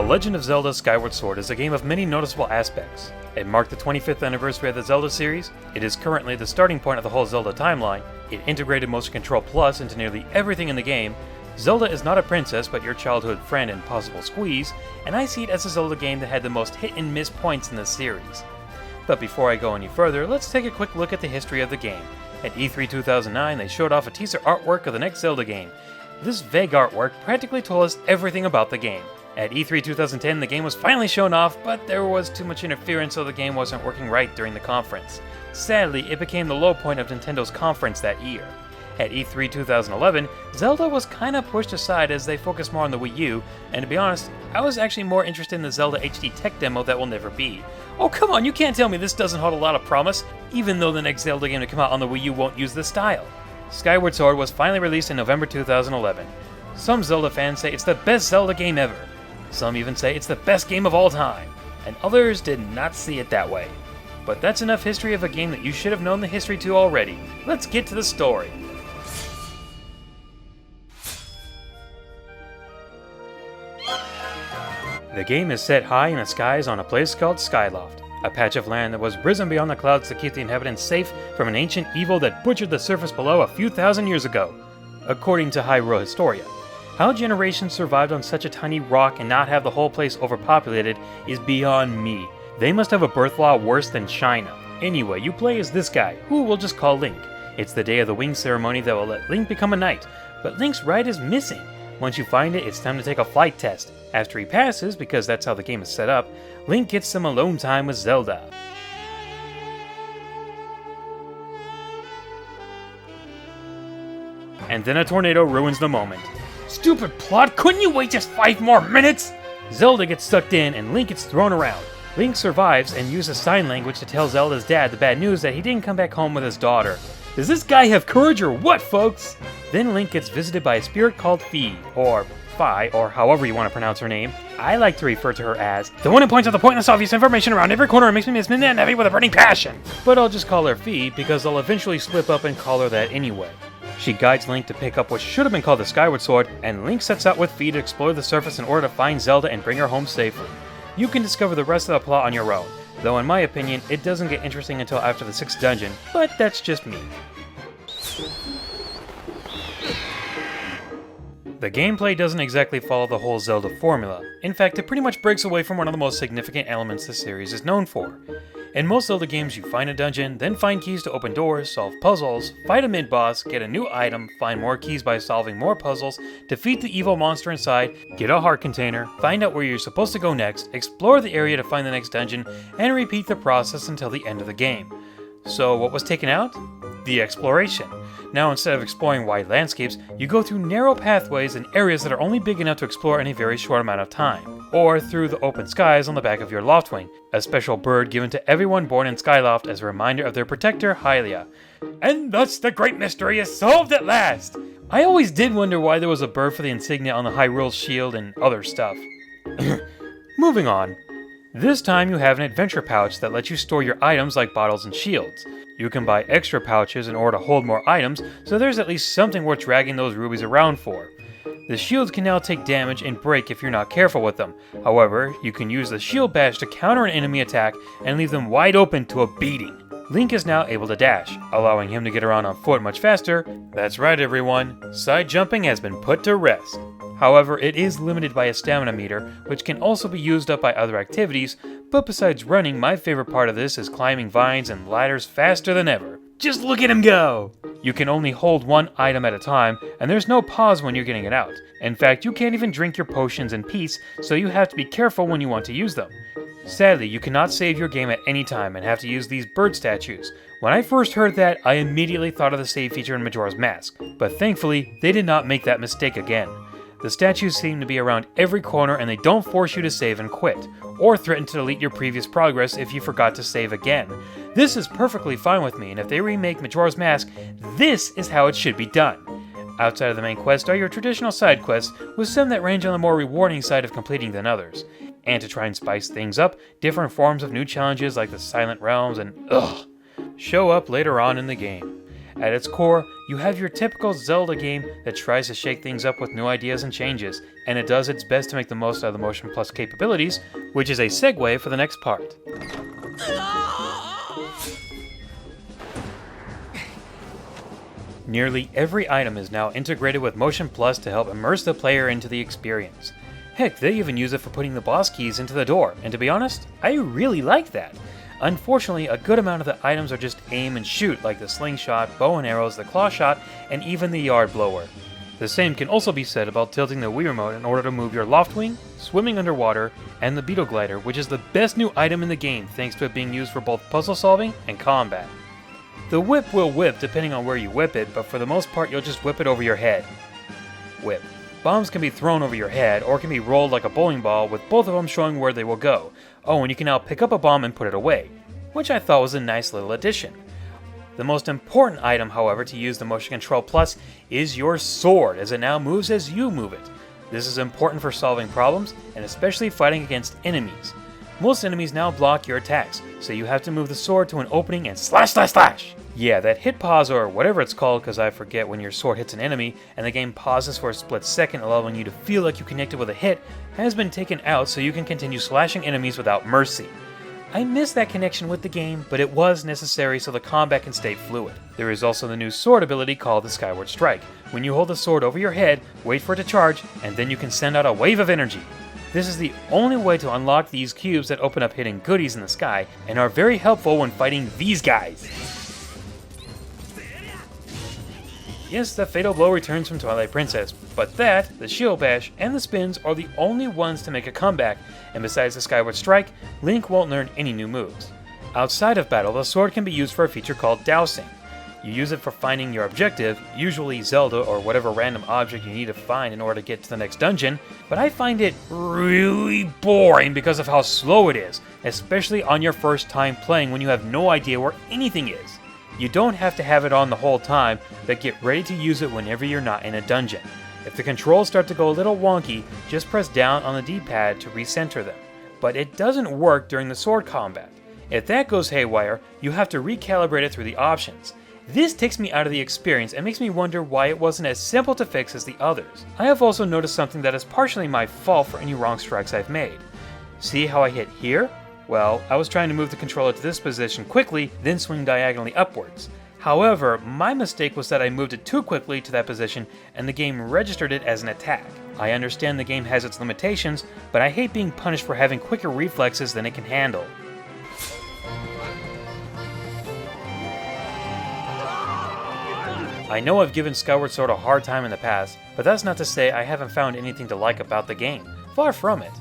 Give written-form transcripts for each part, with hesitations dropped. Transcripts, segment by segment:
Legend of Zelda Skyward Sword is a game of many noticeable aspects. It marked the 25th anniversary of the Zelda series, it is currently the starting point of the whole Zelda timeline, it integrated Motion Control Plus into nearly everything in the game, Zelda is not a princess but your childhood friend and possible squeeze, and I see it as a Zelda game that had the most hit and miss points in the series. But before I go any further, let's take a quick look at the history of the game. At E3 2009, they showed off a teaser artwork of the next Zelda game. This vague artwork practically told us everything about the game. At E3 2010, the game was finally shown off, but there was too much interference so the game wasn't working right during the conference. Sadly, it became the low point of Nintendo's conference that year. At E3 2011, Zelda was kinda pushed aside as they focused more on the Wii U, and to be honest, I was actually more interested in the Zelda HD tech demo that will never be. Oh come on, you can't tell me this doesn't hold a lot of promise, even though the next Zelda game to come out on the Wii U won't use this style. Skyward Sword was finally released in November 2011. Some Zelda fans say it's the best Zelda game ever. Some even say it's the best game of all time, and others did not see it that way. But that's enough history of a game that you should have known the history to already. Let's get to the story. The game is set high in the skies on a place called Skyloft, a patch of land that was risen beyond the clouds to keep the inhabitants safe from an ancient evil that butchered the surface below a few thousand years ago, according to Hyrule Historia. How generations survived on such a tiny rock and not have the whole place overpopulated is beyond me. They must have a birth law worse than China. Anyway, you play as this guy, who we'll just call Link. It's the day of the wing ceremony that will let Link become a knight, but Link's ride is missing. Once you find it, it's time to take a flight test. After he passes, because that's how the game is set up, Link gets some alone time with Zelda. And then a tornado ruins the moment. Stupid plot, couldn't you wait just 5 more minutes? Zelda gets sucked in and Link gets thrown around. Link survives and uses sign language to tell Zelda's dad the bad news that he didn't come back home with his daughter. Does this guy have courage or what, folks? Then Link gets visited by a spirit called Fi, or Fi, or however you want to pronounce her name. I like to refer to her as the one who points out the pointless obvious information around every corner and makes me miss midnight and heavy with a burning passion. But I'll just call her Fi because I'll eventually slip up and call her that anyway. She guides Link to pick up what should have been called the Skyward Sword, and Link sets out with Fi to explore the surface in order to find Zelda and bring her home safely. You can discover the rest of the plot on your own, though in my opinion, it doesn't get interesting until after the 6th dungeon, but that's just me. The gameplay doesn't exactly follow the whole Zelda formula. In fact, it pretty much breaks away from one of the most significant elements the series is known for. In most Zelda games, you find a dungeon, then find keys to open doors, solve puzzles, fight a mid-boss, get a new item, find more keys by solving more puzzles, defeat the evil monster inside, get a heart container, find out where you're supposed to go next, explore the area to find the next dungeon, and repeat the process until the end of the game. So what was taken out? The exploration. Now instead of exploring wide landscapes, you go through narrow pathways and areas that are only big enough to explore in a very short amount of time. Or through the open skies on the back of your Loftwing, a special bird given to everyone born in Skyloft as a reminder of their protector, Hylia. And thus the great mystery is solved at last! I always did wonder why there was a bird for the insignia on the Hyrule shield and other stuff. Moving on. This time you have an adventure pouch that lets you store your items like bottles and shields. You can buy extra pouches in order to hold more items, so there's at least something worth dragging those rubies around for. The shields can now take damage and break if you're not careful with them. However, you can use the shield badge to counter an enemy attack and leave them wide open to a beating. Link is now able to dash, allowing him to get around on foot much faster. That's right everyone, side jumping has been put to rest. However, it is limited by a stamina meter, which can also be used up by other activities, but besides running, my favorite part of this is climbing vines and ladders faster than ever. Just look at him go! You can only hold one item at a time, and there's no pause when you're getting it out. In fact, you can't even drink your potions in peace, so you have to be careful when you want to use them. Sadly, you cannot save your game at any time and have to use these bird statues. When I first heard that, I immediately thought of the save feature in Majora's Mask, but thankfully, they did not make that mistake again. The statues seem to be around every corner and they don't force you to save and quit, or threaten to delete your previous progress if you forgot to save again. This is perfectly fine with me, and if they remake Majora's Mask, this is how it should be done. Outside of the main quest are your traditional side quests, with some that range on the more rewarding side of completing than others. And to try and spice things up, different forms of new challenges like the Silent Realms and show up later on in the game. At its core, you have your typical Zelda game that tries to shake things up with new ideas and changes, and it does its best to make the most out of the Motion Plus capabilities, which is a segue for the next part. Nearly every item is now integrated with Motion Plus to help immerse the player into the experience. Heck, they even use it for putting the boss keys into the door, and to be honest, I really like that. Unfortunately, a good amount of the items are just aim and shoot, like the slingshot, bow and arrows, the claw shot, and even the yard blower. The same can also be said about tilting the Wii Remote in order to move your Loftwing, swimming underwater, and the Beetle Glider, which is the best new item in the game thanks to it being used for both puzzle solving and combat. The whip will whip depending on where you whip it, but for the most part you'll just whip it over your head. Whip. Bombs can be thrown over your head, or can be rolled like a bowling ball, with both of them showing where they will go. Oh, and you can now pick up a bomb and put it away, which I thought was a nice little addition. The most important item, however, to use the Motion Control Plus is your sword, as it now moves as you move it. This is important for solving problems, and especially fighting against enemies. Most enemies now block your attacks, so you have to move the sword to an opening and slash slash slash! Yeah, that hit pause or whatever it's called, because I forget, when your sword hits an enemy and the game pauses for a split second allowing you to feel like you connected with a hit, has been taken out so you can continue slashing enemies without mercy. I miss that connection with the game, but it was necessary so the combat can stay fluid. There is also the new sword ability called the Skyward Strike. When you hold the sword over your head, wait for it to charge, and then you can send out a wave of energy. This is the only way to unlock these cubes that open up hidden goodies in the sky, and are very helpful when fighting these guys. Yes, the Fatal Blow returns from Twilight Princess, but that, the Shield Bash, and the Spins are the only ones to make a comeback, and besides the Skyward Strike, Link won't learn any new moves. Outside of battle, the sword can be used for a feature called Dousing. You use it for finding your objective, usually Zelda or whatever random object you need to find in order to get to the next dungeon, but I find it really boring because of how slow it is, especially on your first time playing when you have no idea where anything is. You don't have to have it on the whole time, but get ready to use it whenever you're not in a dungeon. If the controls start to go a little wonky, just press down on the D-pad to recenter them. But it doesn't work during the sword combat. If that goes haywire, you have to recalibrate it through the options. This takes me out of the experience and makes me wonder why it wasn't as simple to fix as the others. I have also noticed something that is partially my fault for any wrong strikes I've made. See how I hit here? Well, I was trying to move the controller to this position quickly, then swing diagonally upwards. However, my mistake was that I moved it too quickly to that position and the game registered it as an attack. I understand the game has its limitations, but I hate being punished for having quicker reflexes than it can handle. I know I've given Skyward Sword a hard time in the past, but that's not to say I haven't found anything to like about the game. Far from it.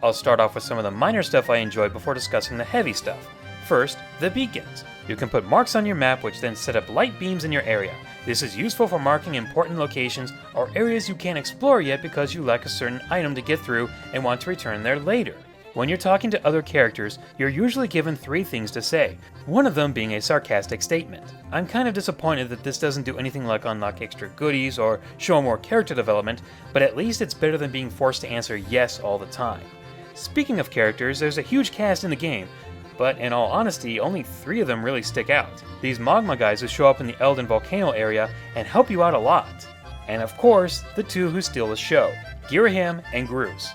I'll start off with some of the minor stuff I enjoyed before discussing the heavy stuff. First, the beacons. You can put marks on your map which then set up light beams in your area. This is useful for marking important locations or areas you can't explore yet because you lack a certain item to get through and want to return there later. When you're talking to other characters, you're usually given 3 things to say, one of them being a sarcastic statement. I'm kind of disappointed that this doesn't do anything like unlock extra goodies or show more character development, but at least it's better than being forced to answer yes all the time. Speaking of characters, there's a huge cast in the game, but in all honesty, only 3 of them really stick out. These Magma guys who show up in the Elden Volcano area and help you out a lot. And of course, the 2 who steal the show, Girahim and Groose.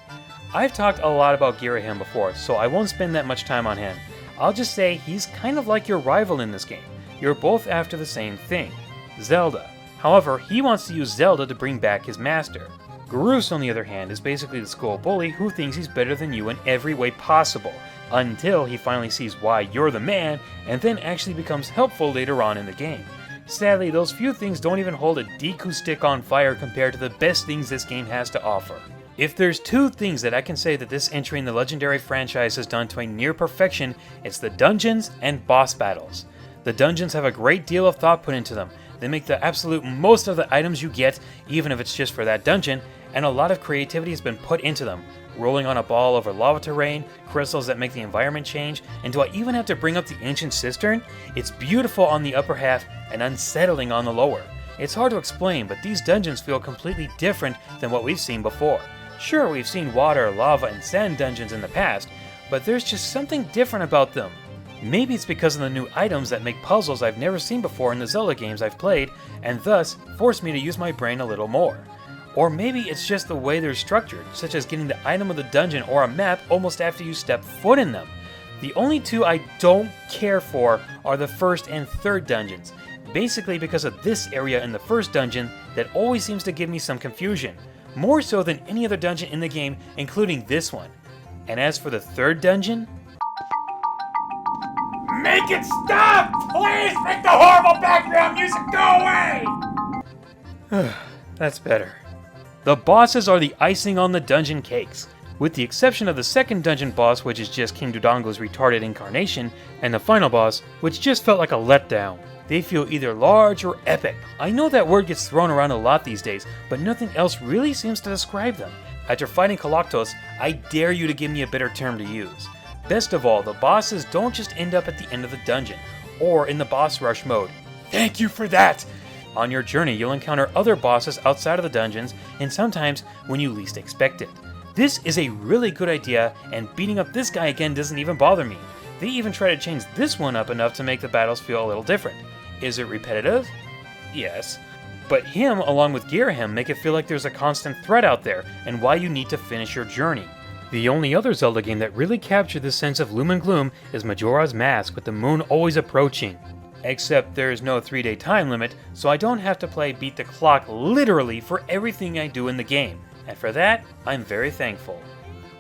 I've talked a lot about Girahim before, so I won't spend that much time on him. I'll just say he's kind of like your rival in this game. You're both after the same thing, Zelda. However, he wants to use Zelda to bring back his master. Groose, on the other hand, is basically the school bully who thinks he's better than you in every way possible, until he finally sees why you're the man, and then actually becomes helpful later on in the game. Sadly, those few things don't even hold a Deku stick on fire compared to the best things this game has to offer. If there's 2 things that I can say that this entry in the legendary franchise has done to a near perfection, it's the dungeons and boss battles. The dungeons have a great deal of thought put into them. They make the absolute most of the items you get, even if it's just for that dungeon, and a lot of creativity has been put into them. Rolling on a ball over lava terrain, crystals that make the environment change, and do I even have to bring up the ancient cistern? It's beautiful on the upper half and unsettling on the lower. It's hard to explain, but these dungeons feel completely different than what we've seen before. Sure, we've seen water, lava, and sand dungeons in the past, but there's just something different about them. Maybe it's because of the new items that make puzzles I've never seen before in the Zelda games I've played, and thus force me to use my brain a little more. Or maybe it's just the way they're structured, such as getting the item of the dungeon or a map almost after you step foot in them. The only two I don't care for are the first and third dungeons, basically because of this area in the first dungeon that always seems to give me some confusion, more so than any other dungeon in the game, including this one. And as for the third dungeon... Make it stop! Please make the horrible background music go away! That's better. The bosses are the icing on the dungeon cakes, with the exception of the second dungeon boss, which is just King Dodongo's retarded incarnation, and the final boss, which just felt like a letdown. They feel either large or epic. I know that word gets thrown around a lot these days, but nothing else really seems to describe them. After fighting Koloktos, I dare you to give me a better term to use. Best of all, the bosses don't just end up at the end of the dungeon, or in the boss rush mode. Thank you for that! On your journey, you'll encounter other bosses outside of the dungeons, and sometimes when you least expect it. This is a really good idea, and beating up this guy again doesn't even bother me. They even try to change this one up enough to make the battles feel a little different. Is it repetitive? Yes. But him, along with Ghirahim, make it feel like there's a constant threat out there, and why you need to finish your journey. The only other Zelda game that really captured this sense of gloom and gloom is Majora's Mask, with the moon always approaching. Except there's no 3-day time limit, so I don't have to play beat the clock literally for everything I do in the game. And for that, I'm very thankful.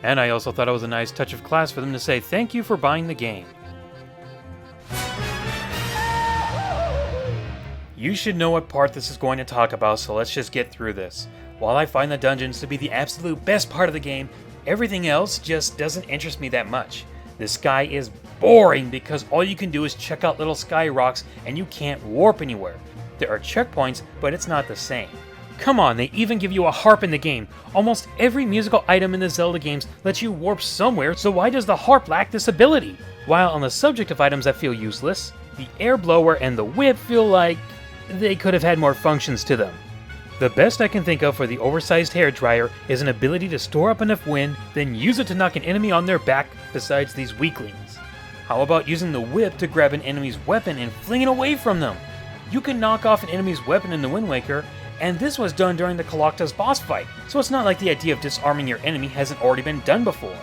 And I also thought it was a nice touch of class for them to say thank you for buying the game. You should know what part this is going to talk about, so let's just get through this. While I find the dungeons to be the absolute best part of the game, everything else just doesn't interest me that much. The sky is boring because all you can do is check out little sky rocks and you can't warp anywhere. There are checkpoints, but it's not the same. Come on, they even give you a harp in the game. Almost every musical item in the Zelda games lets you warp somewhere, so why does the harp lack this ability? While on the subject of items that feel useless, the air blower and the whip feel like they could have had more functions to them. The best I can think of for the oversized hairdryer is an ability to store up enough wind, then use it to knock an enemy on their back besides these weaklings. How about using the whip to grab an enemy's weapon and fling it away from them? You can knock off an enemy's weapon in the Wind Waker, and this was done during the Koloktos boss fight, so it's not like the idea of disarming your enemy hasn't already been done before.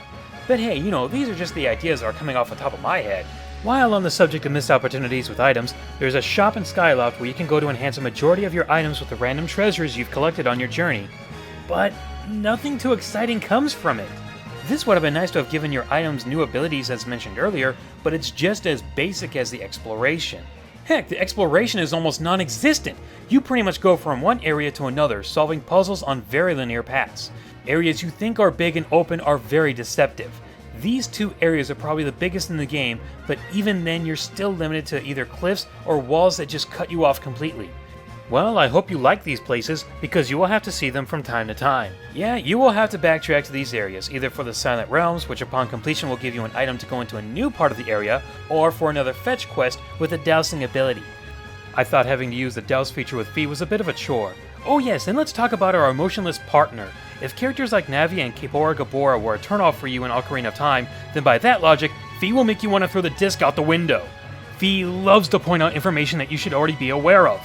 But hey, these are just the ideas that are coming off the top of my head. While on the subject of missed opportunities with items, there's a shop in Skyloft where you can go to enhance a majority of your items with the random treasures you've collected on your journey. But nothing too exciting comes from it. This would have been nice to have given your items new abilities as mentioned earlier, but it's just as basic as the exploration. Heck, the exploration is almost non-existent. You pretty much go from one area to another, solving puzzles on very linear paths. Areas you think are big and open are very deceptive. These two areas are probably the biggest in the game, but even then you're still limited to either cliffs or walls that just cut you off completely. Well, I hope you like these places, because you will have to see them from time to time. Yeah, you will have to backtrack to these areas, either for the Silent Realms, which upon completion will give you an item to go into a new part of the area, or for another fetch quest with a dousing ability. I thought having to use the douse feature with Fi was a bit of a chore. Oh yes, and let's talk about our emotionless partner. If characters like Navi and Kaepora Gaebora were a turnoff for you in Ocarina of Time, then by that logic, Fi will make you want to throw the disc out the window. Fi loves to point out information that you should already be aware of,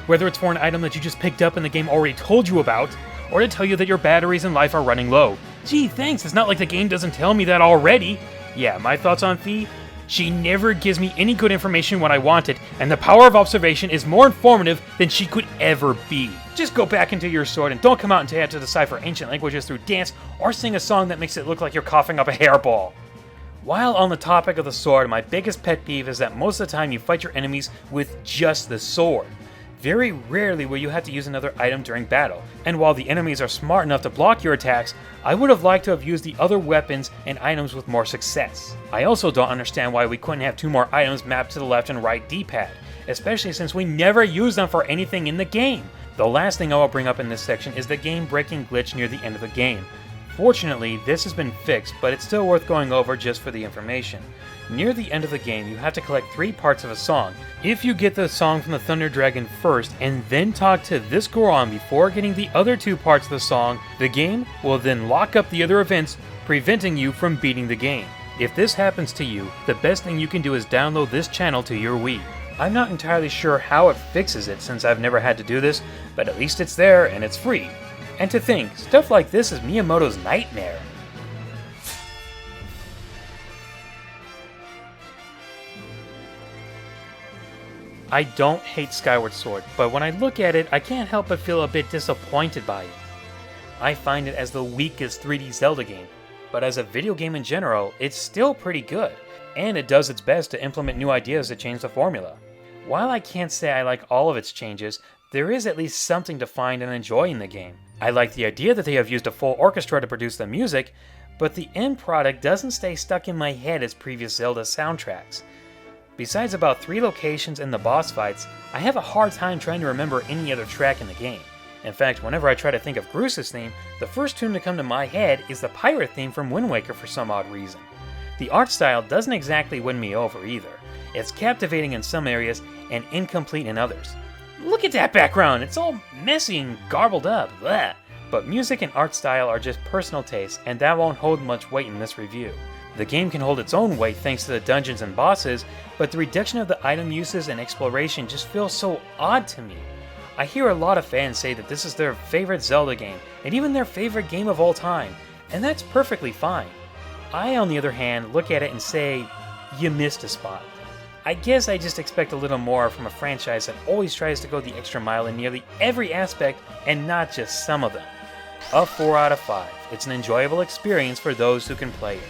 whether it's for an item that you just picked up and the game already told you about, or to tell you that your batteries in life are running low. Gee, thanks, it's not like the game doesn't tell me that already. Yeah, my thoughts on Fi? She never gives me any good information when I want it, and the power of observation is more informative than she could ever be. Just go back into your sword and don't come out until you have to decipher ancient languages through dance or sing a song that makes it look like you're coughing up a hairball. While on the topic of the sword, my biggest pet peeve is that most of the time you fight your enemies with just the sword. Very rarely will you have to use another item during battle, and while the enemies are smart enough to block your attacks, I would have liked to have used the other weapons and items with more success. I also don't understand why we couldn't have 2 more items mapped to the left and right D-pad, especially since we never use them for anything in the game. The last thing I will bring up in this section is the game-breaking glitch near the end of the game. Fortunately, this has been fixed, but it's still worth going over just for the information. Near the end of the game, you have to collect 3 parts of a song. If you get the song from the Thunder Dragon first, and then talk to this Goron before getting the other 2 parts of the song, the game will then lock up the other events, preventing you from beating the game. If this happens to you, the best thing you can do is download this channel to your Wii. I'm not entirely sure how it fixes it since I've never had to do this, but at least it's there and it's free. And to think, stuff like this is Miyamoto's nightmare. I don't hate Skyward Sword, but when I look at it, I can't help but feel a bit disappointed by it. I find it as the weakest 3D Zelda game, but as a video game in general, it's still pretty good, and it does its best to implement new ideas to change the formula. While I can't say I like all of its changes, there is at least something to find and enjoy in the game. I like the idea that they have used a full orchestra to produce the music, but the end product doesn't stay stuck in my head as previous Zelda soundtracks. Besides about 3 locations and the boss fights, I have a hard time trying to remember any other track in the game. In fact, whenever I try to think of Groos's theme, the first tune to come to my head is the pirate theme from Wind Waker for some odd reason. The art style doesn't exactly win me over either. It's captivating in some areas and incomplete in others. Look at that background, it's all messy and garbled up, bleh. But music and art style are just personal tastes, and that won't hold much weight in this review. The game can hold its own weight thanks to the dungeons and bosses, but the reduction of the item uses and exploration just feels so odd to me. I hear a lot of fans say that this is their favorite Zelda game, and even their favorite game of all time, and that's perfectly fine. I, on the other hand, look at it and say, you missed a spot. I guess I just expect a little more from a franchise that always tries to go the extra mile in nearly every aspect and not just some of them. A 4 out of 5. It's an enjoyable experience for those who can play it.